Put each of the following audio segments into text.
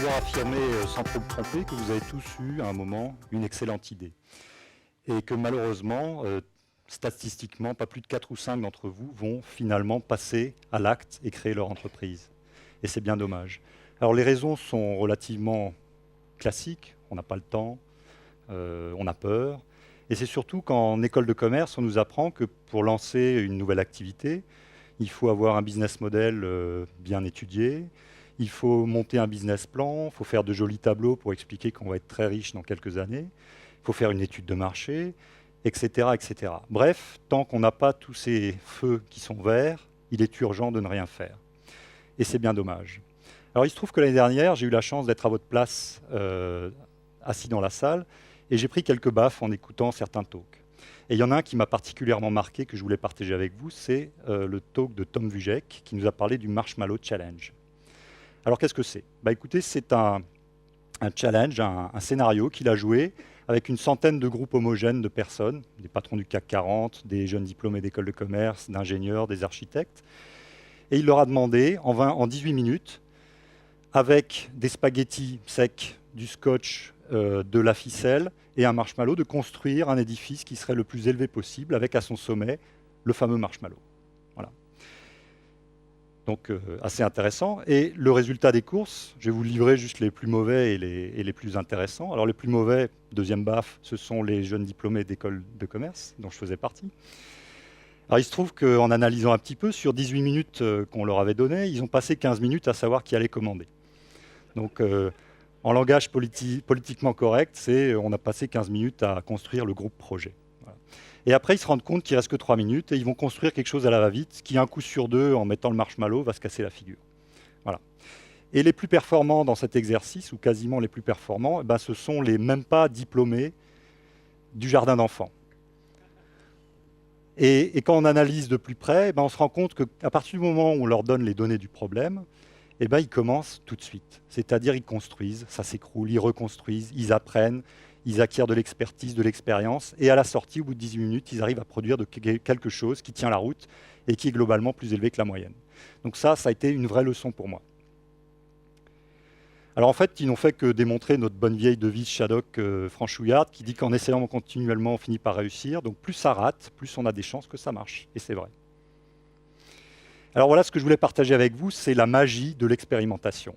pouvoir affirmer sans trop me tromper que vous avez tous eu à un moment une excellente idée. Et que malheureusement, statistiquement, pas plus de 4 ou 5 d'entre vous vont finalement passer à l'acte et créer leur entreprise. Et c'est bien dommage. Alors les raisons sont relativement classiques. On n'a pas le temps, on a peur. Et c'est surtout qu'en école de commerce, on nous apprend que pour lancer une nouvelle activité, il faut avoir un business model bien étudié, il faut monter un business plan, il faut faire de jolis tableaux pour expliquer qu'on va être très riche dans quelques années, il faut faire une étude de marché, etc. etc. Bref, tant qu'on n'a pas tous ces feux qui sont verts, il est urgent de ne rien faire. Et c'est bien dommage. Alors il se trouve que l'année dernière, j'ai eu la chance d'être à votre place, assis dans la salle, et j'ai pris quelques baffes en écoutant certains talks. Et il y en a un qui m'a particulièrement marqué, que je voulais partager avec vous, c'est le talk de Tom Vujek, qui nous a parlé du Marshmallow Challenge. Alors qu'est-ce que c'est? Écoutez, c'est un challenge, un scénario qu'il a joué avec une centaine de groupes homogènes de personnes, des patrons du CAC 40, des jeunes diplômés d'écoles de commerce, d'ingénieurs, des architectes. Et il leur a demandé, en 18 minutes, avec des spaghettis secs, du scotch, de la ficelle et un marshmallow, de construire un édifice qui serait le plus élevé possible, avec à son sommet le fameux marshmallow. Voilà. Donc assez intéressant. Et le résultat des courses, je vais vous livrer juste les plus mauvais et les plus intéressants. Alors les plus mauvais, deuxième baffe, ce sont les jeunes diplômés d'école de commerce, dont je faisais partie. Alors il se trouve qu'en analysant un petit peu, sur 18 minutes qu'on leur avait données, ils ont passé 15 minutes à savoir qui allait commander. Donc en langage politiquement correct, c'est on a passé 15 minutes à construire le groupe projet. Voilà. Et après, ils se rendent compte qu'il ne reste que 3 minutes et ils vont construire quelque chose à la va-vite qui, un coup sur deux, en mettant le marshmallow, va se casser la figure. Voilà. Et les plus performants dans cet exercice, ou quasiment les plus performants, ce sont les même pas diplômés du jardin d'enfants. Et quand on analyse de plus près, on se rend compte qu'à partir du moment où on leur donne les données du problème, ils commencent tout de suite. C'est-à-dire ils construisent, ça s'écroule, ils reconstruisent, ils apprennent, ils acquièrent de l'expertise, de l'expérience, et à la sortie, au bout de 18 minutes, ils arrivent à produire quelque chose qui tient la route et qui est globalement plus élevé que la moyenne. Donc ça a été une vraie leçon pour moi. Alors en fait, ils n'ont fait que démontrer notre bonne vieille devise Shadok-Franchouillard, qui dit qu'en essayant continuellement, on finit par réussir. Donc plus ça rate, plus on a des chances que ça marche. Et c'est vrai. Alors voilà, ce que je voulais partager avec vous, c'est la magie de l'expérimentation.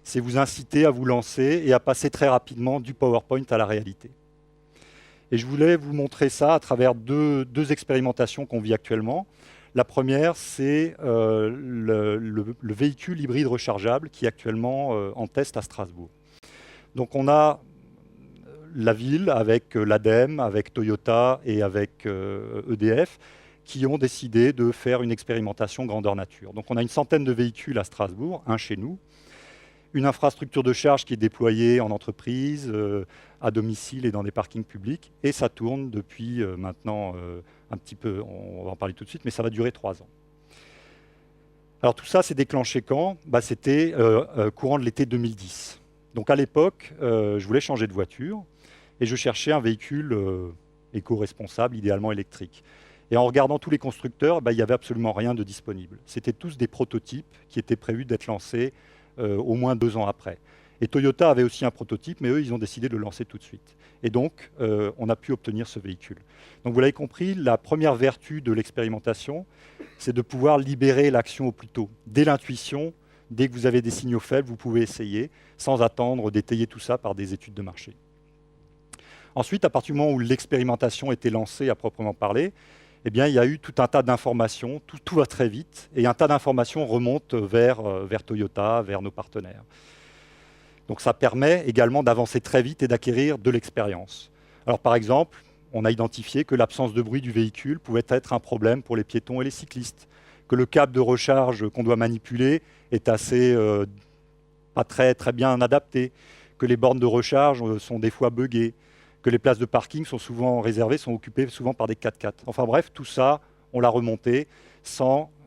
C'est vous inciter à vous lancer et à passer très rapidement du PowerPoint à la réalité. Et je voulais vous montrer ça à travers deux expérimentations qu'on vit actuellement. La première, c'est le véhicule hybride rechargeable qui est actuellement en test à Strasbourg. Donc on a la ville avec l'ADEME, avec Toyota et avec EDF, qui ont décidé de faire une expérimentation grandeur nature. Donc on a une centaine de véhicules à Strasbourg, un chez nous, une infrastructure de charge qui est déployée en entreprise, à domicile et dans des parkings publics, et ça tourne depuis maintenant un petit peu, on va en parler tout de suite, mais ça va durer 3 ans. Alors tout ça s'est déclenché quand? C'était courant de l'été 2010. Donc à l'époque, je voulais changer de voiture, et je cherchais un véhicule éco-responsable, idéalement électrique. Et en regardant tous les constructeurs, il n'y avait absolument rien de disponible. C'était tous des prototypes qui étaient prévus d'être lancés au moins 2 ans après. Et Toyota avait aussi un prototype, mais eux, ils ont décidé de le lancer tout de suite. Et donc, on a pu obtenir ce véhicule. Donc, vous l'avez compris, la première vertu de l'expérimentation, c'est de pouvoir libérer l'action au plus tôt. Dès l'intuition, dès que vous avez des signaux faibles, vous pouvez essayer, sans attendre d'étayer tout ça par des études de marché. Ensuite, à partir du moment où l'expérimentation était lancée à proprement parler, il y a eu tout un tas d'informations, tout va très vite, et un tas d'informations remontent vers Toyota, vers nos partenaires. Donc ça permet également d'avancer très vite et d'acquérir de l'expérience. Alors par exemple, on a identifié que l'absence de bruit du véhicule pouvait être un problème pour les piétons et les cyclistes, que le câble de recharge qu'on doit manipuler est assez pas très bien adapté, que les bornes de recharge sont des fois buggées, que les places de parking sont souvent réservées, sont occupées souvent par des 4x4. Enfin bref, tout ça, on l'a remonté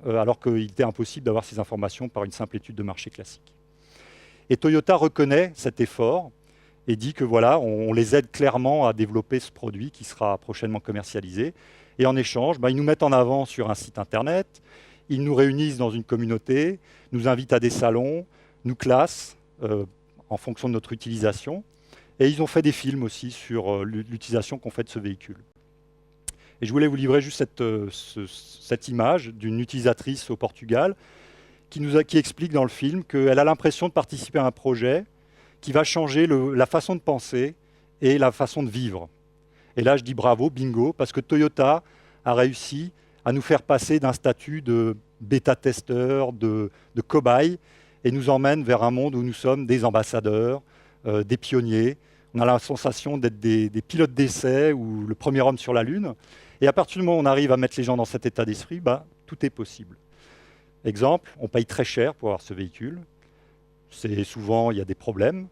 alors qu'il était impossible d'avoir ces informations par une simple étude de marché classique. Et Toyota reconnaît cet effort et dit que voilà, on les aide clairement à développer ce produit qui sera prochainement commercialisé. Et en échange, ils nous mettent en avant sur un site internet, ils nous réunissent dans une communauté, nous invitent à des salons, nous classent en fonction de notre utilisation. Et ils ont fait des films aussi sur l'utilisation qu'on fait de ce véhicule. Et je voulais vous livrer juste cette image d'une utilisatrice au Portugal qui explique dans le film qu'elle a l'impression de participer à un projet qui va changer la façon de penser et la façon de vivre. Et là, je dis bravo, bingo, parce que Toyota a réussi à nous faire passer d'un statut de bêta-testeur, de cobaye, et nous emmène vers un monde où nous sommes des ambassadeurs, des pionniers. On a la sensation d'être des pilotes d'essai ou le premier homme sur la Lune. Et à partir du moment où on arrive à mettre les gens dans cet état d'esprit, tout est possible. Exemple, on paye très cher pour avoir ce véhicule. C'est souvent, il y a des problèmes.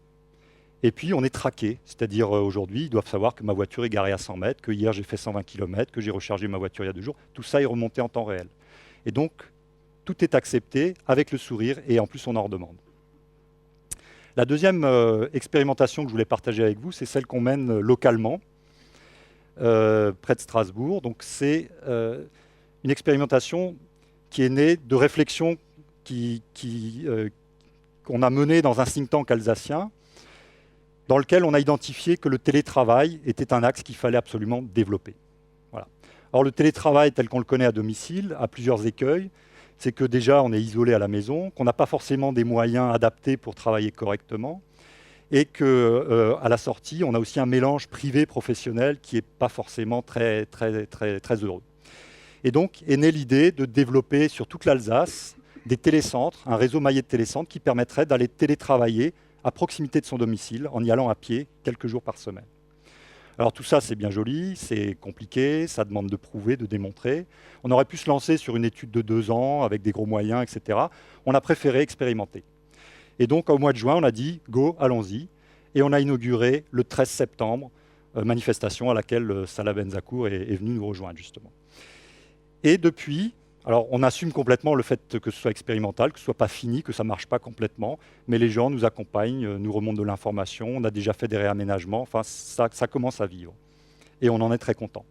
Et puis, on est traqué. C'est-à-dire, aujourd'hui, ils doivent savoir que ma voiture est garée à 100 mètres, que hier, j'ai fait 120 km, que j'ai rechargé ma voiture il y a 2 jours. Tout ça est remonté en temps réel. Et donc, tout est accepté avec le sourire et en plus, on en redemande. La deuxième expérimentation que je voulais partager avec vous, c'est celle qu'on mène localement, près de Strasbourg. Donc, c'est une expérimentation qui est née de réflexions qu'on a menées dans un think tank alsacien, dans lequel on a identifié que le télétravail était un axe qu'il fallait absolument développer. Voilà. Or, le télétravail tel qu'on le connaît à domicile a plusieurs écueils. C'est que déjà, on est isolé à la maison, qu'on n'a pas forcément des moyens adaptés pour travailler correctement, et qu'à la sortie, on a aussi un mélange privé-professionnel qui n'est pas forcément très heureux. Et donc est née l'idée de développer sur toute l'Alsace des télécentres, un réseau maillé de télécentres qui permettrait d'aller télétravailler à proximité de son domicile en y allant à pied quelques jours par semaine. Alors tout ça, c'est bien joli, c'est compliqué, ça demande de prouver, de démontrer. On aurait pu se lancer sur une étude de 2 ans avec des gros moyens, etc. On a préféré expérimenter. Et donc au mois de juin, on a dit « go, allons-y ». Et on a inauguré le 13 septembre, manifestation à laquelle Salah Benzakour est venu nous rejoindre justement. Et depuis, alors on assume complètement le fait que ce soit expérimental, que ce ne soit pas fini, que ça ne marche pas complètement, mais les gens nous accompagnent, nous remontent de l'information, on a déjà fait des réaménagements, enfin ça commence à vivre. Et on en est très content.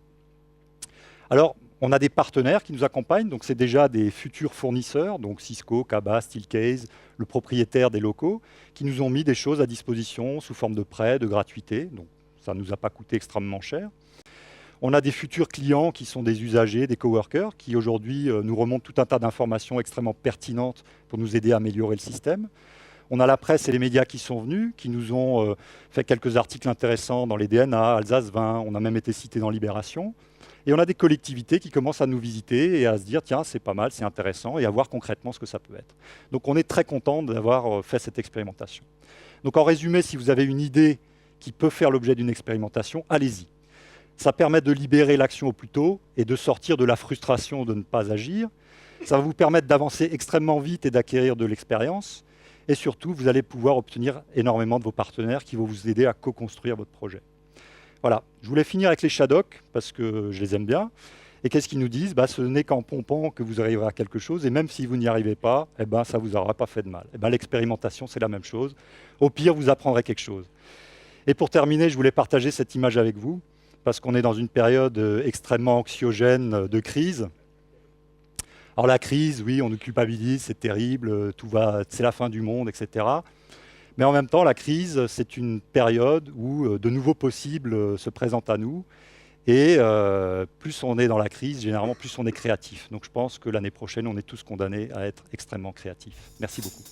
Alors, on a des partenaires qui nous accompagnent, donc c'est déjà des futurs fournisseurs, donc Cisco, Kaba, Steelcase, le propriétaire des locaux, qui nous ont mis des choses à disposition sous forme de prêt, de gratuité, donc ça ne nous a pas coûté extrêmement cher. On a des futurs clients qui sont des usagers, des coworkers, qui aujourd'hui nous remontent tout un tas d'informations extrêmement pertinentes pour nous aider à améliorer le système. On a la presse et les médias qui sont venus, qui nous ont fait quelques articles intéressants dans les DNA, Alsace 20, on a même été cité dans Libération. Et on a des collectivités qui commencent à nous visiter et à se dire, tiens, c'est pas mal, c'est intéressant, et à voir concrètement ce que ça peut être. Donc on est très content d'avoir fait cette expérimentation. Donc en résumé, si vous avez une idée qui peut faire l'objet d'une expérimentation, allez-y. Ça permet de libérer l'action au plus tôt et de sortir de la frustration de ne pas agir. Ça va vous permettre d'avancer extrêmement vite et d'acquérir de l'expérience. Et surtout, vous allez pouvoir obtenir énormément de vos partenaires qui vont vous aider à co-construire votre projet. Voilà, je voulais finir avec les Shadok parce que je les aime bien. Et qu'est-ce qu'ils nous disent ? Ce n'est qu'en pompant que vous arriverez à quelque chose. Et même si vous n'y arrivez pas, ça ne vous aura pas fait de mal. L'expérimentation, c'est la même chose. Au pire, vous apprendrez quelque chose. Et pour terminer, je voulais partager cette image avec vous, parce qu'on est dans une période extrêmement anxiogène de crise. Alors la crise, oui, on nous culpabilise, c'est terrible, c'est la fin du monde, etc. Mais en même temps, la crise, c'est une période où de nouveaux possibles se présentent à nous. Et plus on est dans la crise, généralement, plus on est créatif. Donc je pense que l'année prochaine, on est tous condamnés à être extrêmement créatifs. Merci beaucoup.